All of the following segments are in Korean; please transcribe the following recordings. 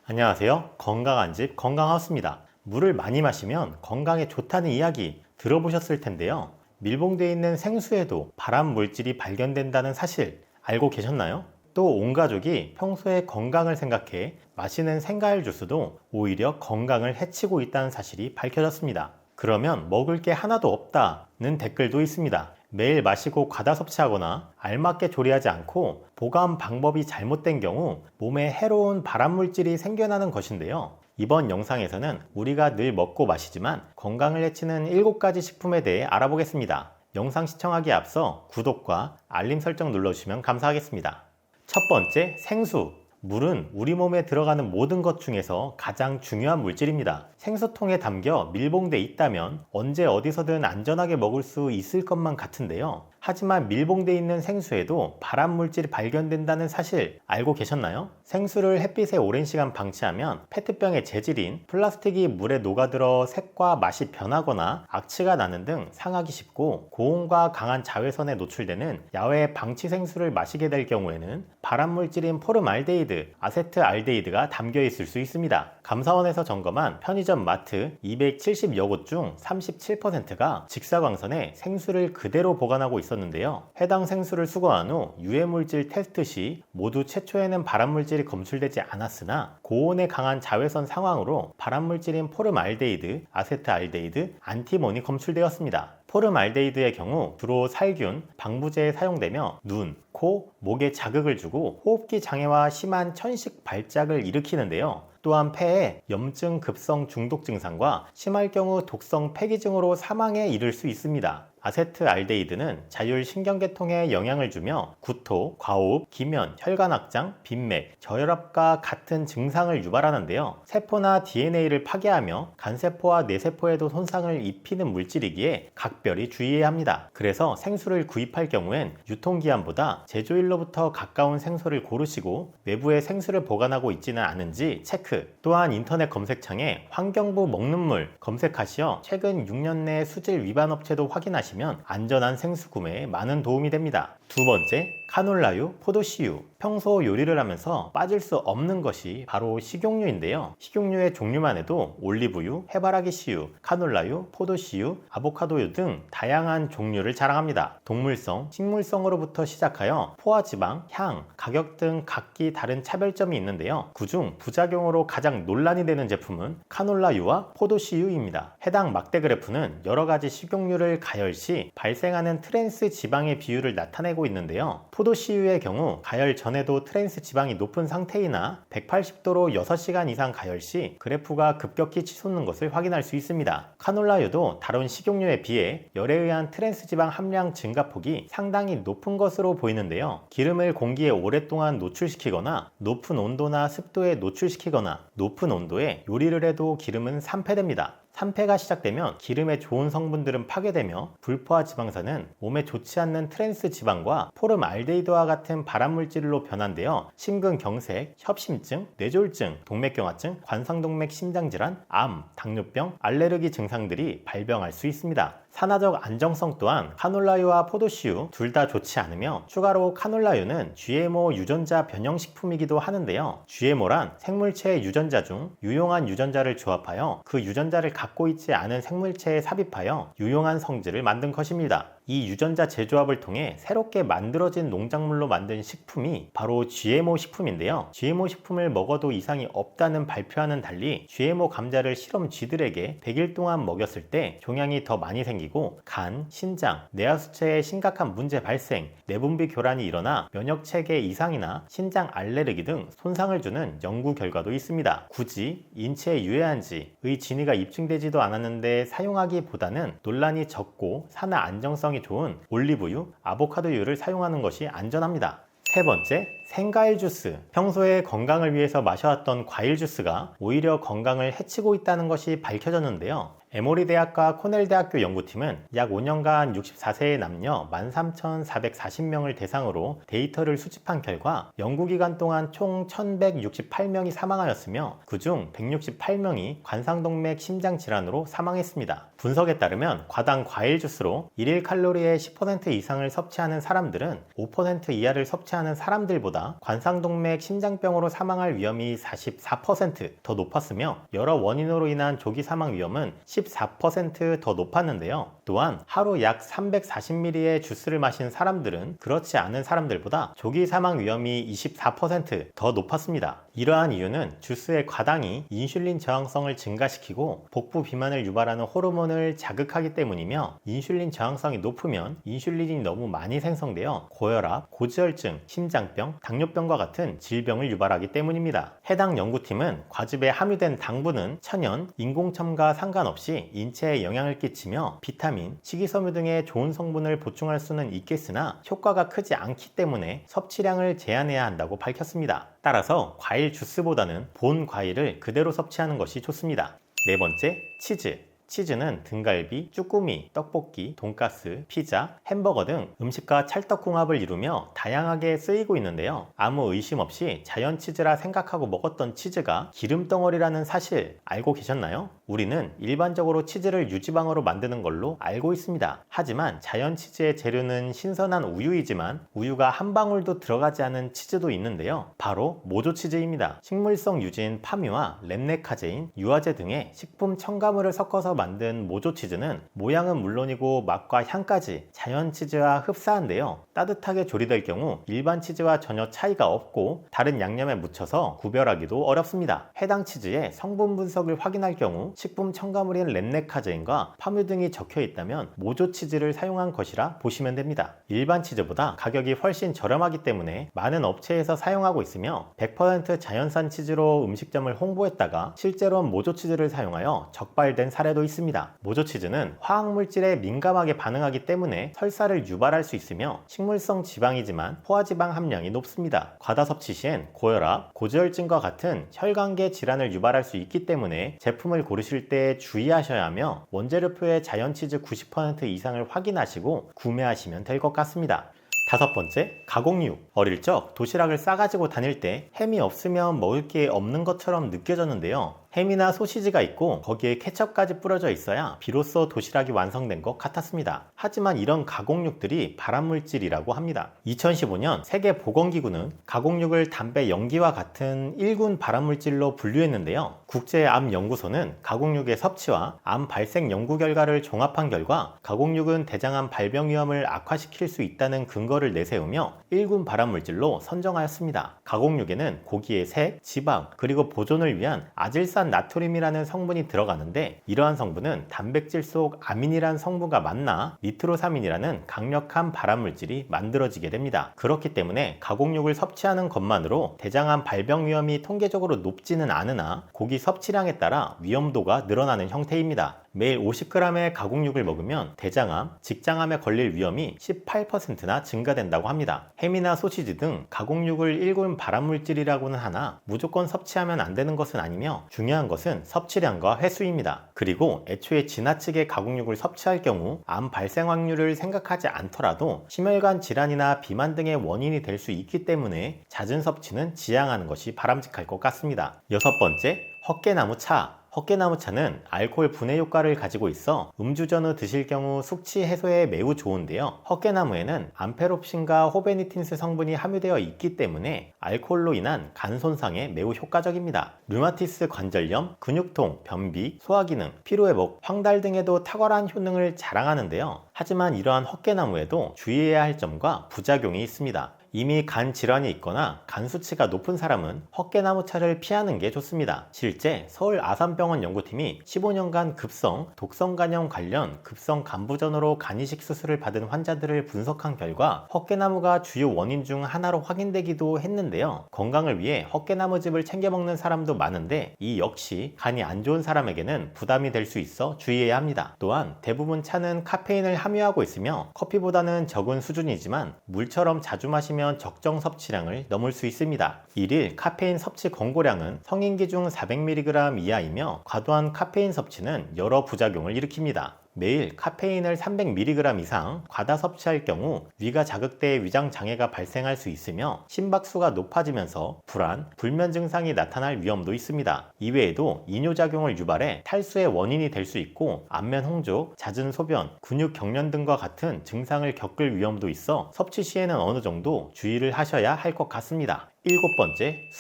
안녕하세요. 건강한 집 건강하우스입니다. 물을 많이 마시면 건강에 좋다는 이야기 들어보셨을 텐데요. 밀봉되어 있는 생수에도 발암 물질이 발견된다는 사실 알고 계셨나요? 또 온 가족이 평소에 건강을 생각해 마시는 생과일 주스도 오히려 건강을 해치고 있다는 사실이 밝혀졌습니다. 그러면 먹을 게 하나도 없다는 댓글도 있습니다. 매일 마시고 과다 섭취하거나 알맞게 조리하지 않고 보관 방법이 잘못된 경우 몸에 해로운 발암물질이 생겨나는 것인데요. 이번 영상에서는 우리가 늘 먹고 마시지만 건강을 해치는 7가지 식품에 대해 알아보겠습니다. 영상 시청하기에 앞서 구독과 알림 설정 눌러주시면 감사하겠습니다. 첫 번째, 생수. 물은 우리 몸에 들어가는 모든 것 중에서 가장 중요한 물질입니다. 생수통에 담겨 밀봉돼 있다면 언제 어디서든 안전하게 먹을 수 있을 것만 같은데요. 하지만 밀봉돼 있는 생수에도 발암 물질이 발견된다는 사실 알고 계셨나요? 생수를 햇빛에 오랜 시간 방치하면 페트병의 재질인 플라스틱이 물에 녹아들어 색과 맛이 변하거나 악취가 나는 등 상하기 쉽고, 고온과 강한 자외선에 노출되는 야외 방치 생수를 마시게 될 경우에는 발암 물질인 포름알데히드, 아세트알데히드가 담겨 있을 수 있습니다. 감사원에서 점검한 편의점 마트 270여 곳 중 37%가 직사광선에 생수를 그대로 보관하고 있었는데요. 해당 생수를 수거한 후 유해물질 테스트 시 모두 최초에는 발암물질이 검출되지 않았으나 고온에 강한 자외선 상황으로 발암물질인 포름알데히드, 아세트알데히드, 안티몬이 검출되었습니다. 포름알데히드의 경우 주로 살균, 방부제에 사용되며 눈, 코, 목에 자극을 주고 호흡기 장애와 심한 천식 발작을 일으키는데요. 또한 폐에 염증 급성 중독 증상과 심할 경우 독성 폐기증으로 사망에 이를 수 있습니다. 아세트알데히드는 자율신경계통에 영향을 주며 구토, 과호흡, 기면, 혈관악장, 빈맥, 저혈압과 같은 증상을 유발하는데요. 세포나 DNA를 파괴하며 간세포와 뇌세포에도 손상을 입히는 물질이기에 각별히 주의해야 합니다. 그래서 생수를 구입할 경우엔 유통기한보다 제조일로부터 가까운 생수를 고르시고 외부에 생수를 보관하고 있지는 않은지 체크. 또한 인터넷 검색창에 환경부 먹는 물 검색하시어 최근 6년 내 수질 위반 업체도 확인하시면 안전한 생수 구매에 많은 도움이 됩니다. 두 번째, 카놀라유, 포도씨유. 평소 요리를 하면서 빠질 수 없는 것이 바로 식용유인데요. 식용유의 종류만 해도 올리브유, 해바라기 씨유, 카놀라유, 포도씨유, 아보카도유 등 다양한 종류를 자랑합니다. 동물성, 식물성으로부터 시작하여 포화지방, 향, 가격 등 각기 다른 차별점이 있는데요. 그중 부작용으로 가장 논란이 되는 제품은 카놀라유와 포도씨유입니다. 해당 막대 그래프는 여러가지 식용유를 가열 시 발생하는 트랜스 지방의 비율을 나타내고 있는데요. 포도씨유의 경우 가열 전에도 트랜스 지방이 높은 상태이나 180도로 6시간 이상 가열 시 그래프가 급격히 치솟는 것을 확인할 수 있습니다. 카놀라유도 다른 식용유에 비해 열에 의한 트랜스 지방 함량 증가폭이 상당히 높은 것으로 보이는데요. 기름을 공기에 오랫동안 노출시키거나 높은 온도나 습도에 노출시키거나 높은 온도에 요리를 해도 기름은 산패됩니다. 산패가 시작되면 기름의 좋은 성분들은 파괴되며 불포화 지방산은 몸에 좋지 않는 트랜스 지방과 포름알데히드와 같은 발암물질로 변한되어 심근경색, 협심증, 뇌졸중, 동맥경화증, 관상동맥 심장질환, 암, 당뇨병, 알레르기 증상들이 발병할 수 있습니다. 산화적 안정성 또한 카놀라유와 포도씨유 둘 다 좋지 않으며, 추가로 카놀라유는 GMO 유전자 변형식품이기도 하는데요. GMO란 생물체의 유전자 중 유용한 유전자를 조합하여 그 유전자를 갖고 있지 않은 생물체에 삽입하여 유용한 성질을 만든 것입니다. 이 유전자 재조합을 통해 새롭게 만들어진 농작물로 만든 식품이 바로 GMO 식품인데요. GMO 식품을 먹어도 이상이 없다는 발표와는 달리 GMO 감자를 실험 쥐들에게 100일 동안 먹였을 때 종양이 더 많이 생기고 간, 신장, 뇌하수체에 심각한 문제 발생, 내분비 교란이 일어나 면역체계 이상이나 신장 알레르기 등 손상을 주는 연구 결과도 있습니다. 굳이 인체에 유해한지의 진위가 입증되지도 않았는데 사용하기보다는 논란이 적고 산화 안정성이 좋은 올리브유, 아보카도유를 사용하는 것이 안전합니다. 세 번째, 생과일 주스. 평소에 건강을 위해서 마셔왔던 과일 주스가 오히려 건강을 해치고 있다는 것이 밝혀졌는데요. 에모리 대학과 코넬 대학교 연구팀은 약 5년간 64세의 남녀 13,440명을 대상으로 데이터를 수집한 결과 연구기간 동안 총 1,168명이 사망하였으며 그중 168명이 관상동맥 심장질환으로 사망했습니다. 분석에 따르면 과당 과일 주스로 일일 칼로리의 10% 이상을 섭취하는 사람들은 5% 이하를 섭취하는 사람들보다 치즈보다 관상동맥 심장병으로 사망할 위험이 44%더 높았으며 여러 원인으로 인한 조기 사망 위험은 14%더 높았는데요. 또한 하루 약 340ml의 주스를 마신 사람들은 그렇지 않은 사람들보다 조기 사망 위험이 24%더 높았습니다. 이러한 이유는 주스의 과당이 인슐린 저항성을 증가시키고 복부 비만을 유발하는 호르몬을 자극하기 때문이며, 인슐린 저항성이 높으면 인슐린이 너무 많이 생성되어 고혈압, 고지혈증, 심장병, 당뇨병과 같은 질병을 유발하기 때문입니다. 해당 연구팀은 과즙에 함유된 당분은 천연, 인공첨과 상관없이 인체에 영향을 끼치며 비타민, 식이섬유 등의 좋은 성분을 보충할 수는 있겠으나 효과가 크지 않기 때문에 섭취량을 제한해야 한다고 밝혔습니다. 따라서 과일 주스보다는 본 과일을 그대로 섭취하는 것이 좋습니다. 네 번째, 치즈. 치즈는 등갈비, 쭈꾸미, 떡볶이, 돈가스, 피자, 햄버거 등 음식과 찰떡궁합을 이루며 다양하게 쓰이고 있는데요. 아무 의심 없이 자연 치즈라 생각하고 먹었던 치즈가 기름덩어리라는 사실 알고 계셨나요? 우리는 일반적으로 치즈를 유지방으로 만드는 걸로 알고 있습니다. 하지만 자연 치즈의 재료는 신선한 우유이지만 우유가 한 방울도 들어가지 않은 치즈도 있는데요. 바로 모조치즈입니다. 식물성 유지인 파미와 렙네카제인, 유화제 등의 식품 첨가물을 섞어서 만든 모조치즈는 모양은 물론이고 맛과 향까지 자연 치즈와 흡사한데요. 따뜻하게 조리될 경우 일반 치즈와 전혀 차이가 없고 다른 양념에 묻혀서 구별하기도 어렵습니다. 해당 치즈의 성분 분석을 확인할 경우 식품 첨가물인 렙네카제인과 파뮤 등이 적혀 있다면 모조치즈를 사용한 것이라 보시면 됩니다. 일반 치즈보다 가격이 훨씬 저렴하기 때문에 많은 업체에서 사용하고 있으며 100% 자연산 치즈로 음식점을 홍보했다가 실제로는 모조치즈를 사용하여 적발된 사례도 있습니다. 모조치즈는 화학물질에 민감하게 반응하기 때문에 설사를 유발할 수 있으며 식물성 지방이지만 포화지방 함량이 높습니다. 과다 섭취 시엔 고혈압, 고지혈증과 같은 혈관계 질환을 유발할 수 있기 때문에 제품을 고르실 때 주의하셔야 하며 원재료표의 자연치즈 90% 이상을 확인하시고 구매하시면 될 것 같습니다. 다섯 번째, 가공육. 어릴 적 도시락을 싸가지고 다닐 때 햄이 없으면 먹을 게 없는 것처럼 느껴졌는데요. 햄이나 소시지가 있고 거기에 케첩까지 뿌려져 있어야 비로소 도시락이 완성된 것 같았습니다. 하지만 이런 가공육들이 발암물질이라고 합니다. 2015년 세계보건기구는 가공육을 담배 연기와 같은 1군 발암물질로 분류했는데요. 국제암연구소는 가공육의 섭취와 암 발생 연구 결과를 종합한 결과 가공육은 대장암 발병 위험을 악화시킬 수 있다는 근거를 내세우며 1군 발암물질로 선정하였습니다. 가공육에는 고기의 색, 지방, 그리고 보존을 위한 아질산 나트륨이라는 성분이 들어가는데, 이러한 성분은 단백질 속 아민이란 성분과 만나 니트로사민이라는 강력한 발암물질이 만들어지게 됩니다. 그렇기 때문에 가공육을 섭취하는 것만으로 대장암 발병 위험이 통계적으로 높지는 않으나 고기 섭취량에 따라 위험도가 늘어나는 형태입니다. 매일 50g의 가공육을 먹으면 대장암, 직장암에 걸릴 위험이 18%나 증가된다고 합니다. 햄이나 소시지 등 가공육을 1군 발암물질이라고는 하나 무조건 섭취하면 안 되는 것은 아니며, 중요한 것은 섭취량과 횟수입니다. 그리고 애초에 지나치게 가공육을 섭취할 경우 암 발생 확률을 생각하지 않더라도 심혈관 질환이나 비만 등의 원인이 될 수 있기 때문에 잦은 섭취는 지양하는 것이 바람직할 것 같습니다. 여섯 번째, 헛개나무차. 헛개나무차는 알코올 분해 효과를 가지고 있어 음주 전후 드실 경우 숙취 해소에 매우 좋은데요. 헛개나무에는 암페롭신과 호베니틴스 성분이 함유되어 있기 때문에 알코올로 인한 간 손상에 매우 효과적입니다. 류마티스 관절염, 근육통, 변비, 소화기능, 피로회복, 황달 등에도 탁월한 효능을 자랑하는데요. 하지만 이러한 헛개나무에도 주의해야 할 점과 부작용이 있습니다. 이미 간 질환이 있거나 간 수치가 높은 사람은 헛개나무차를 피하는 게 좋습니다. 실제 서울 아산병원 연구팀이 15년간 급성 독성 간염 관련 급성 간부전으로 간 이식 수술을 받은 환자들을 분석한 결과 헛개나무가 주요 원인 중 하나로 확인되기도 했는데요. 건강을 위해 헛개나무즙을 챙겨 먹는 사람도 많은데 이 역시 간이 안 좋은 사람에게는 부담이 될 수 있어 주의해야 합니다. 또한 대부분 차는 카페인을 함유하고 있으며 커피보다는 적은 수준이지만 물처럼 자주 마시면 적정 섭취량을 넘을 수 있습니다. 1일 카페인 섭취 권고량은 성인 기준 400mg 이하이며 과도한 카페인 섭취는 여러 부작용을 일으킵니다. 매일 카페인을 300mg 이상 과다 섭취할 경우 위가 자극돼 위장 장애가 발생할 수 있으며 심박수가 높아지면서 불안, 불면 증상이 나타날 위험도 있습니다. 이외에도 이뇨작용을 유발해 탈수의 원인이 될 수 있고 안면 홍조, 잦은 소변, 근육 경련 등과 같은 증상을 겪을 위험도 있어 섭취 시에는 어느 정도 주의를 하셔야 할 것 같습니다. 7번째,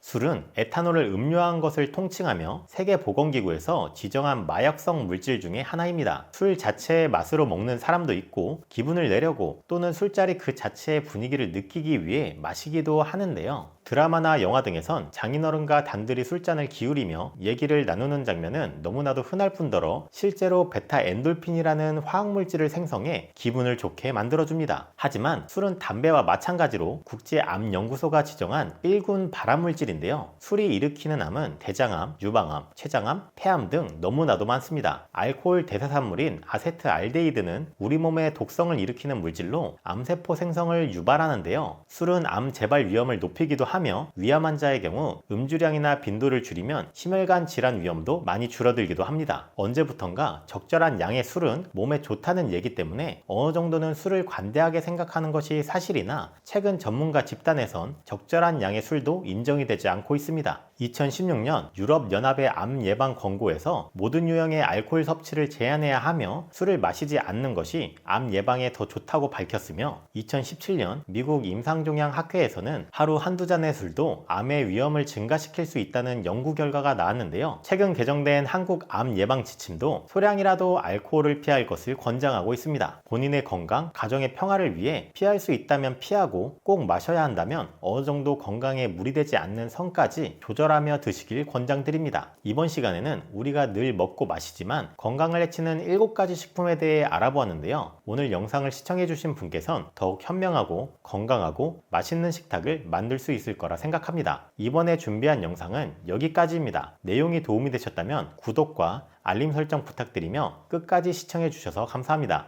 술은 에탄올을 음료한 것을 통칭하며 세계보건기구에서 지정한 마약성 물질 중에 하나입니다. 술 자체의 맛으로 먹는 사람도 있고 기분을 내려고 또는 술자리 그 자체의 분위기를 느끼기 위해 마시기도 하는데요. 드라마나 영화 등에선 장인어른과 단들이 술잔을 기울이며 얘기를 나누는 장면은 너무나도 흔할 뿐더러 실제로 베타 엔돌핀이라는 화학물질을 생성해 기분을 좋게 만들어줍니다. 하지만 술은 담배와 마찬가지로 국제암연구소가 지정한 1군 발암물질인데요. 술이 일으키는 암은 대장암, 유방암, 췌장암, 폐암 등 너무나도 많습니다. 알코올 대사산물인 아세트알데히드는 우리 몸에 독성을 일으키는 물질로 암세포 생성을 유발하는데요. 술은 암 재발 위험을 높이기도 하며 위암 환자의 경우 음주량이나 빈도를 줄이면 심혈관 질환 위험도 많이 줄어들기도 합니다. 언제부턴가 적절한 양의 술은 몸에 좋다는 얘기 때문에 어느 정도는 술을 관대하게 생각하는 것이 사실이나 최근 전문가 집단에선 적절한 양의 술도 인정이 되지 않고 있습니다. 2016년 유럽연합의 암 예방 권고에서 모든 유형의 알코올 섭취를 제한해야 하며 술을 마시지 않는 것이 암 예방에 더 좋다고 밝혔으며 2017년 미국 임상종양학회에서는 하루 한두 잔의 술도 암의 위험을 증가시킬 수 있다는 연구 결과가 나왔는데요. 최근 개정된 한국 암 예방 지침도 소량이라도 알코올을 피할 것을 권장하고 있습니다. 본인의 건강, 가정의 평화를 위해 피할 수 있다면 피하고 꼭 마셔야 한다면 어느 정도 건강에 무리되지 않는 선까지 조절하며 드시길 권장드립니다. 이번 시간에는 우리가 늘 먹고 마시지만 건강을 해치는 7가지 식품에 대해 알아보았는데요. 오늘 영상을 시청해주신 분께선 더욱 현명하고 건강하고 맛있는 식탁을 만들 수 있을 거라 생각합니다. 이번에 준비한 영상은 여기까지입니다. 내용이 도움이 되셨다면 구독과 알림 설정 부탁드리며 끝까지 시청해 주셔서 감사합니다.